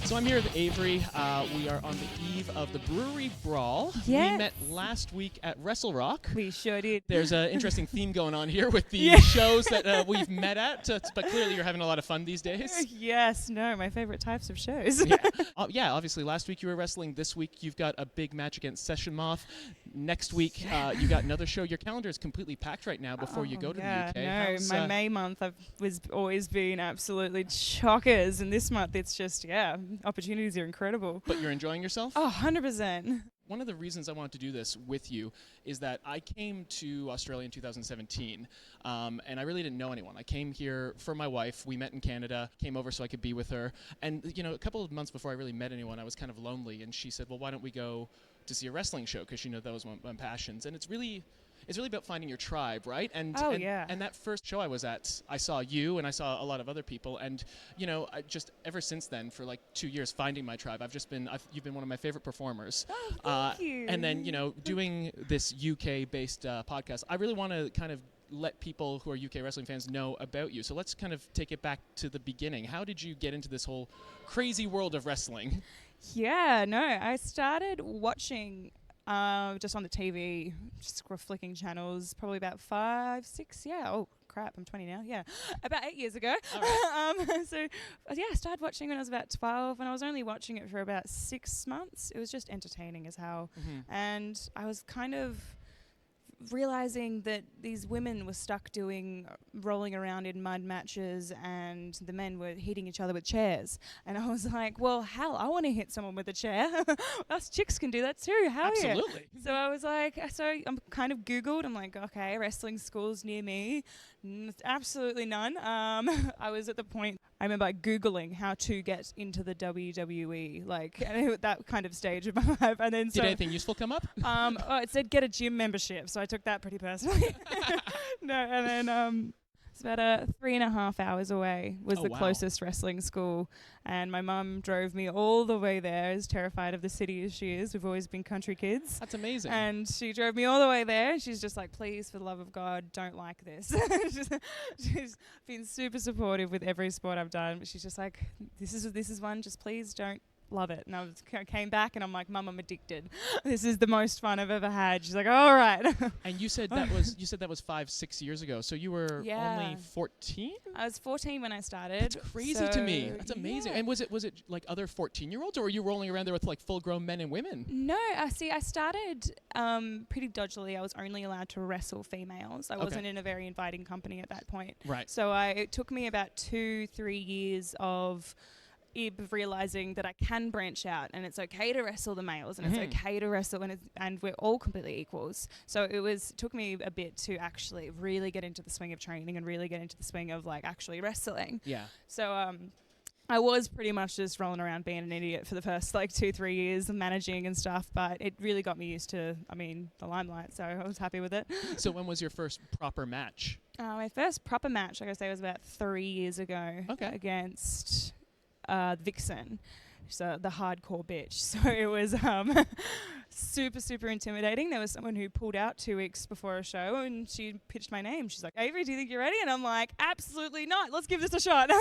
So I'm here with Avary. We are on the eve of the Brewery Brawl. Yes. We met last week at Wrestle Rock. We sure did. There's an interesting theme going on here with the Yeah. shows that we've met at, but clearly you're having a lot of fun these days. Yes, no, my favorite types of shows. Yeah, obviously last week you were wrestling. This week you've got a big match against Session Moth. Next week you got another show. Your calendar is completely packed right now before you go to the UK. No, my May month was always been absolutely chockers, and this month it's just, opportunities are incredible. But you're enjoying yourself? Oh, 100%. One of the reasons I wanted to do this with you is that I came to Australia in 2017, and I really didn't know anyone. I came here for my wife. We met in Canada, came over so I could be with her. And, a couple of months before I really met anyone, I was kind of lonely. And she said, well, why don't we go to see a wrestling show? Because, that was one of my passions. And it's really about finding your tribe, right? And that first show I was at, I saw you and I saw a lot of other people, and I just ever since then for like 2 years finding my tribe. You've been one of my favorite performers. Thank you. And then doing this UK-based podcast, I really want to kind of let people who are UK wrestling fans know about you. So let's kind of take it back to the beginning. How did you get into this whole crazy world of wrestling? Yeah, no, I started watching just on the TV, just flicking channels, probably about 5, 6, oh crap, I'm 20 now, about 8 years ago. Right. I started watching when I was about 12, and I was only watching it for about 6 months. It was just entertaining as hell. Mm-hmm. And I was kind of realizing that these women were stuck rolling around in mud matches, and the men were hitting each other with chairs. And I was like, well, hell, I want to hit someone with a chair. Us chicks can do that too. Hell Absolutely. Yeah. So I was like, I'm kind of Googled. I'm like, okay, wrestling schools near me. Absolutely none. I was at the point, I remember Googling how to get into the WWE, that kind of stage of my life. And then Did anything useful come up? It said get a gym membership, so I took that pretty personally. And then it's about 3.5 hours away was the closest wrestling school, and my mum drove me all the way there, as terrified of the city as she is. We've always been country kids. That's amazing. And she drove me all the way there, and she's just like, please, for the love of God, don't like this. She's been super supportive with every sport I've done, but she's just like, this is one, just please don't love it. And I came back and I'm like, Mum, I'm addicted. This is the most fun I've ever had. She's like, all right. And you said that was 5-6 years ago. So you were only 14? I was 14 when I started. That's crazy to me. That's amazing. Yeah. And was it like other 14-year-olds, or were you rolling around there with like full-grown men and women? No, I started pretty dodgily. I was only allowed to wrestle females. I wasn't in a very inviting company at that point. Right. So it took me about 2-3 years of realizing that I can branch out, and it's okay to wrestle the males, and it's okay to wrestle, and we're all completely equals. So it took me a bit to actually really get into the swing of training and really get into the swing of like actually wrestling. Yeah. So I was pretty much just rolling around being an idiot for the first 2-3 years, managing and stuff, but it really got me used to, the limelight, so I was happy with it. So when was your first proper match? My first proper match, like I say, was about 3 years ago against Vixen, so the hardcore bitch. So it was super, super intimidating. There was someone who pulled out 2 weeks before a show, and she pitched my name. She's like, Avary, do you think you're ready? And I'm like, absolutely not. Let's give this a shot.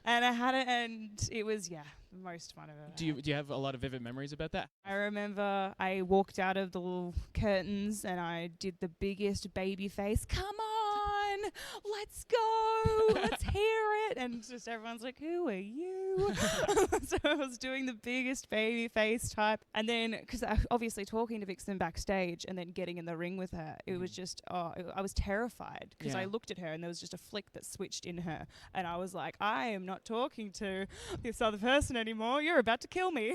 And I had it, and it was, the most fun I've ever had. Do you have a lot of vivid memories about that? I remember I walked out of the little curtains, and I did the biggest baby face, come on, let's go, let's hear it. And just everyone's like, who are you? So I was doing the biggest baby face type. And then, because obviously talking to Vixen backstage and then getting in the ring with her, it was just, I was terrified, because I looked at her and there was just a flick that switched in her. And I was like, I am not talking to this other person anymore. You're about to kill me.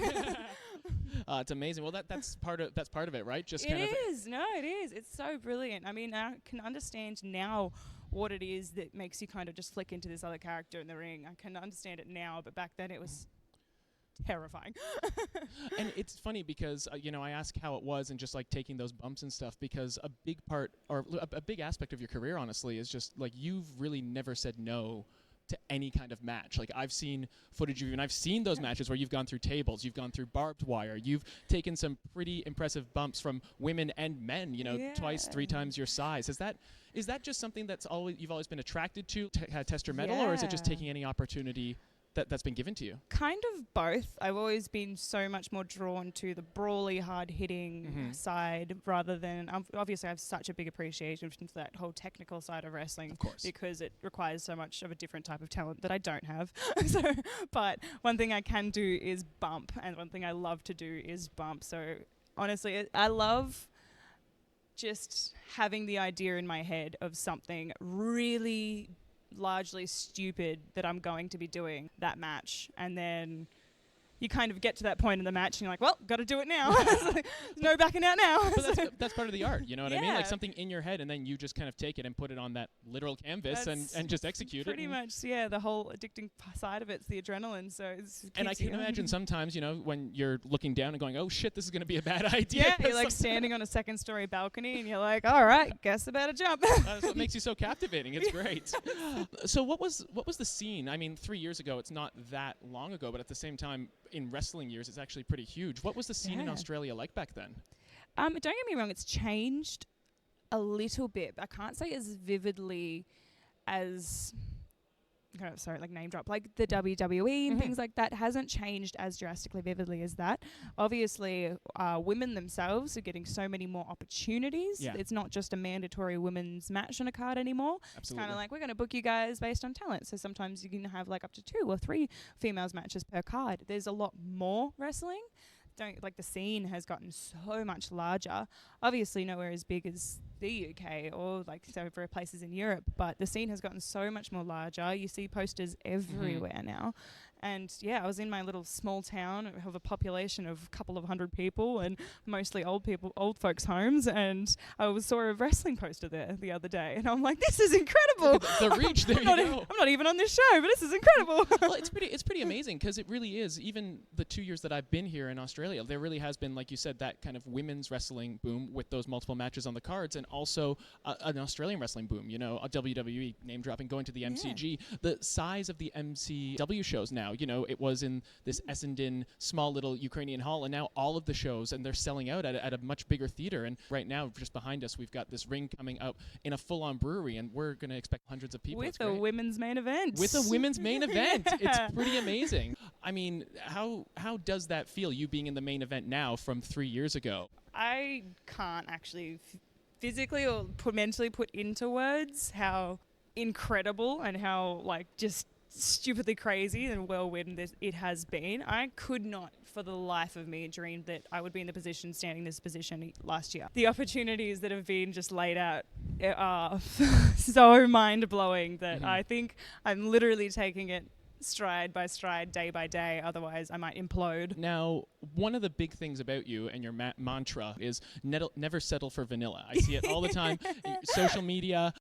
It's amazing. Well, that's part of it, right? Just it is. It's so brilliant. I mean, I can understand now what it is that makes you kind of just flick into this other character in the ring. I can understand it now, but back then it was terrifying. And it's funny because I ask how it was, and just like taking those bumps and stuff, because a big part, or a big aspect of your career, honestly, is just like you've really never said no to any kind of match. Like, I've seen footage of you, and I've seen those matches where you've gone through tables, you've gone through barbed wire, you've taken some pretty impressive bumps from women and men, twice, 3 times your size. Is that just something that's you've always been attracted to test your mettle, or is it just taking any opportunity that's been given to you? Kind of both. I've always been so much more drawn to the brawly, hard-hitting side rather than... obviously, I have such a big appreciation for that whole technical side of wrestling. Of course. Because it requires so much of a different type of talent that I don't have. But one thing I can do is bump, and one thing I love to do is bump. So honestly, I love just having the idea in my head of something really largely stupid that I'm going to be doing that match, and then you kind of get to that point in the match and you're like, well, got to do it now. No backing out now. But that's part of the art, you know what I mean? Yeah. Like something in your head, and then you just kind of take it and put it on that literal canvas and just execute it. Pretty much, yeah. The whole addicting side of it's the adrenaline. So and I can imagine sometimes, you know, when you're looking down and going, oh shit, this is going to be a bad idea. Yeah, you're like standing on a second-story balcony and you're like, all right, guess I better jump. That's what makes you so captivating. It's great. So what was the scene? I mean, 3 years ago, it's not that long ago, but at the same time, in wrestling years, it's actually pretty huge. What was the scene in Australia like back then? Don't get me wrong, it's changed a little bit. I can't say as vividly as... sorry, like name drop, like the WWE and things like that hasn't changed as drastically vividly as that. Obviously, women themselves are getting so many more opportunities. Yeah. It's not just a mandatory women's match on a card anymore. Absolutely. It's kind of like, we're going to book you guys based on talent. So sometimes you can have like up to 2 or 3 females matches per card. There's a lot more wrestling. The scene has gotten so much larger. Obviously nowhere as big as the UK or like several places in Europe, but the scene has gotten so much more larger. You see posters everywhere now. And yeah, I was in my little small town of a population of a couple of hundred people and mostly old folks' homes, and I saw a wrestling poster there the other day, and I'm like, this is incredible. The reach, there you go. I'm not even on this show, but this is incredible. Well, it's pretty amazing, because it really is. Even the 2 years that I've been here in Australia, there really has been, like you said, that kind of women's wrestling boom with those multiple matches on the cards, and also an Australian wrestling boom. You know, a WWE name dropping, going to the MCG. The size of the MCW shows now. You know, it was in this Essendon small little Ukrainian hall, and now all of the shows, and they're selling out at a much bigger theater. And right now, just behind us, we've got this ring coming out in a full-on brewery, and we're going to expect hundreds of people. With a women's main event. With a women's main event. It's pretty amazing. I mean, how does that feel, you being in the main event now from 3 years ago? I can't actually physically or mentally put into words how incredible and how just stupidly crazy and whirlwind it has been. I could not for the life of me dream that I would be in the position, standing this position last year. The opportunities that have been just laid out are so mind-blowing that I think I'm literally taking it stride by stride, day by day, otherwise I might implode. Now, one of the big things about you and your mantra is never settle for vanilla. I see it all the time. Social media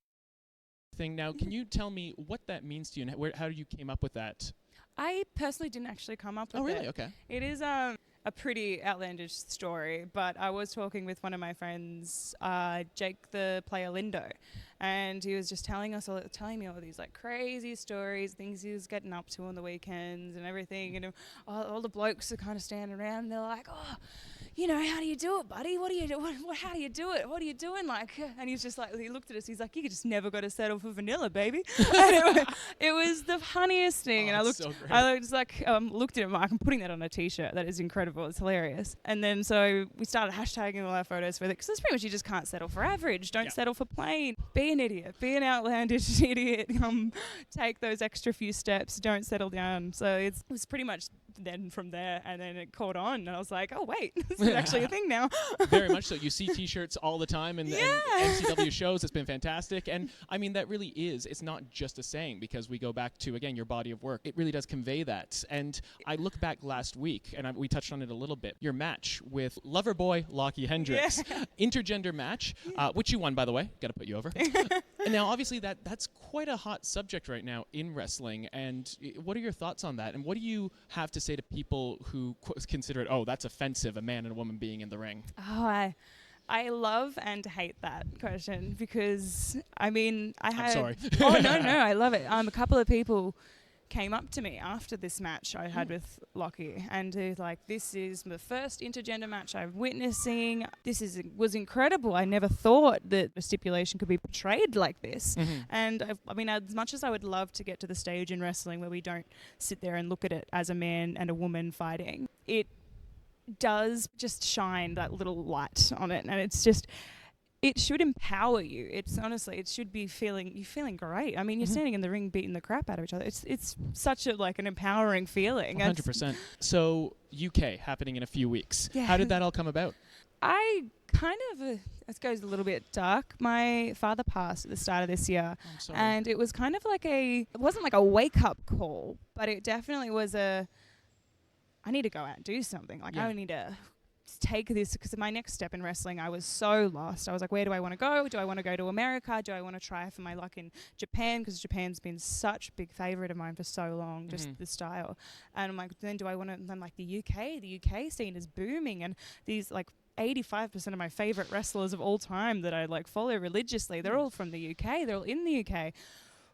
thing. Now, can you tell me what that means to you and how you came up with that? I personally didn't actually come up with it. Oh, really? Okay. It is a pretty outlandish story, but I was talking with one of my friends, Jake the player Lindo, and he was just telling me all these crazy stories, things he was getting up to on the weekends and everything, and all the blokes are kind of standing around and they're like, oh, you know, how do you do it, buddy? What do you do? How do you do it? What are you doing? And he's just like, he looked at us. He's like, you just never got to settle for vanilla, baby. And it was the funniest thing. And I looked at him. I'm putting that on a T-shirt. That is incredible. It's hilarious. And then so we started hashtagging all our photos with it, because it's pretty much you just can't settle for average. Don't settle for plain. Be an idiot. Be an outlandish idiot. Take those extra few steps. Don't settle down. So it was pretty much then from there, and then it caught on, and I was like, oh wait, this is actually a thing now. Very much so. You see T-shirts all the time and MCW shows. It's been fantastic, and I mean that really is. It's not just a saying, because we go back to again your body of work. It really does convey that. And I look back last week, and we touched on it a little bit. Your match with Loverboy Lockie Hendricks, intergender match, which you won, by the way. Got to put you over. And now, obviously, that's quite a hot subject right now in wrestling. And what are your thoughts on that? And what do you have to say to people who consider it, oh, that's offensive, a man and a woman being in the ring? Oh, I love and hate that question, because, I mean, I'm sorry. Oh, no, I love it. A couple of people came up to me after this match I had with Lockie, and he was like, "This is the first intergender match I'm witnessing. Was incredible. I never thought that a stipulation could be portrayed like this." And I mean, as much as I would love to get to the stage in wrestling where we don't sit there and look at it as a man and a woman fighting, it does just shine that little light on it, and it's just. It should empower you. It's honestly, it should be you're feeling great. I mean, you're standing in the ring beating the crap out of each other. It's such an empowering feeling. 100%. So UK happening in a few weeks. Yeah. How did that all come about? I kind of, it goes a little bit dark. My father passed at the start of this year. I'm sorry. And it was kind of it wasn't like a wake up call, but it definitely was I need to go out and do something. I need to take this, because my next step in wrestling, I was so lost. I was like, where do I want to go? Do I want to go to America? Do I want to try for my luck in Japan? Because Japan's been such a big favorite of mine for so long, just the style. And I'm like, then do I want to, then like the UK scene is booming, and these 85% of my favorite wrestlers of all time that I follow religiously, they're all from the UK. They're all in the UK.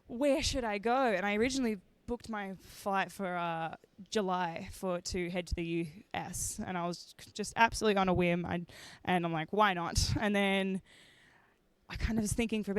Where should I go? And I originally booked my flight for July to head to the US, and I was just absolutely on a whim, and I'm like, why not? And then I kind of was thinking for a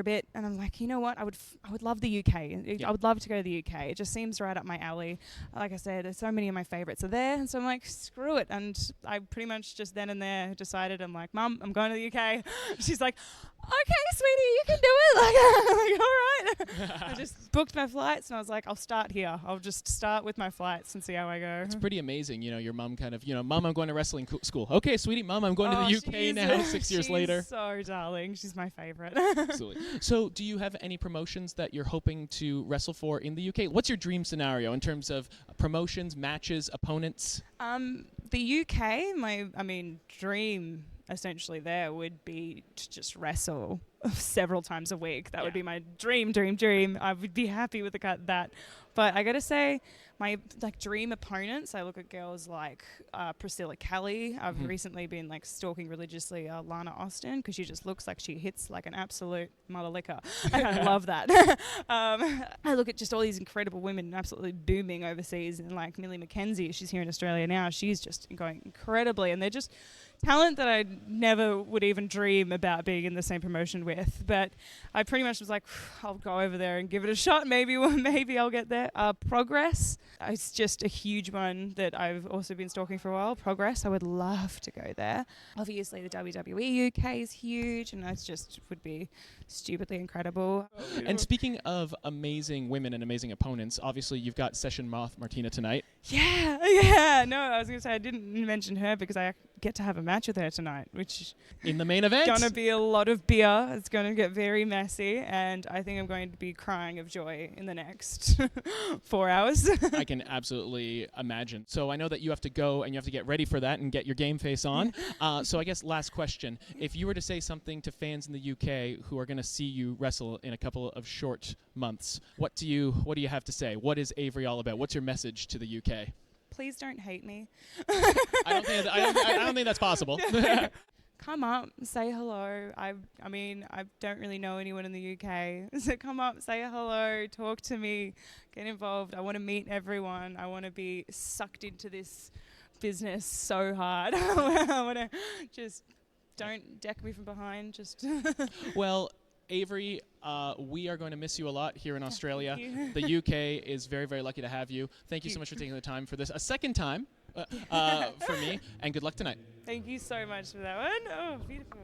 bit, and I'm like, you know what? I would love the UK. I would love to go to the UK. It just seems right up my alley. Like I said, there's so many of my favorites are there, and so I'm like, screw it. And I pretty much just then and there decided, I'm like, Mum, I'm going to the UK. She's like, okay, sweetie, you can do it. I'm like, all right. I just booked my flights, and I was like, I'll start here. I'll just start with my flights and see how I go. It's pretty amazing. Your mum kind of, Mum, I'm going to wrestling school. Okay, sweetie, Mum, I'm going to the UK now, 6 years later. So darling. She's my favorite. Absolutely. So do you have any promotions that you're hoping to wrestle for in the UK? What's your dream scenario in terms of promotions, matches, opponents? The UK, my dream essentially there would be to just wrestle several times a week. That would be my dream. I would be happy with that. But I gotta say, my dream opponents, I look at girls like Priscilla Kelly. I've recently been stalking religiously Lana Austin, because she just looks like she hits like an absolute mother liquor. And I love that. I look at just all these incredible women absolutely booming overseas, and like Millie McKenzie, she's here in Australia now. She's just going incredibly, and they're just talent that I never would even dream about being in the same promotion with. But I pretty much was like, I'll go over there and give it a shot. Maybe I'll get there. Progress, it's just a huge one that I've also been stalking for a while. Progress, I would love to go there. Obviously, the WWE UK is huge, and that just would be stupidly incredible. And speaking of amazing women and amazing opponents, obviously you've got Session Moth Martina tonight. Yeah. No, I was going to say I didn't mention her because I get to have a match with her tonight, which in the main event gonna be a lot of beer. It's gonna get very messy, and I think I'm going to be crying of joy in the next 4 hours. I can absolutely imagine. So I know that you have to go and you have to get ready for that and get your game face on. So I guess last question: if you were to say something to fans in the UK who are going to see you wrestle in a couple of short months, what do you have to say? What is Avary all about? What's your message to the UK? Please don't hate me. I don't think that's possible. Come up, say hello. I don't really know anyone in the UK. So come up, say hello, talk to me, get involved. I want to meet everyone. I want to be sucked into this business so hard. I want to just don't deck me from behind. Just Well, Avary, we are going to miss you a lot here in Australia. The UK is very, very lucky to have you. Thank you so much for taking the time for this. A second time for me, and good luck tonight. Thank you so much for that one. Oh, beautiful.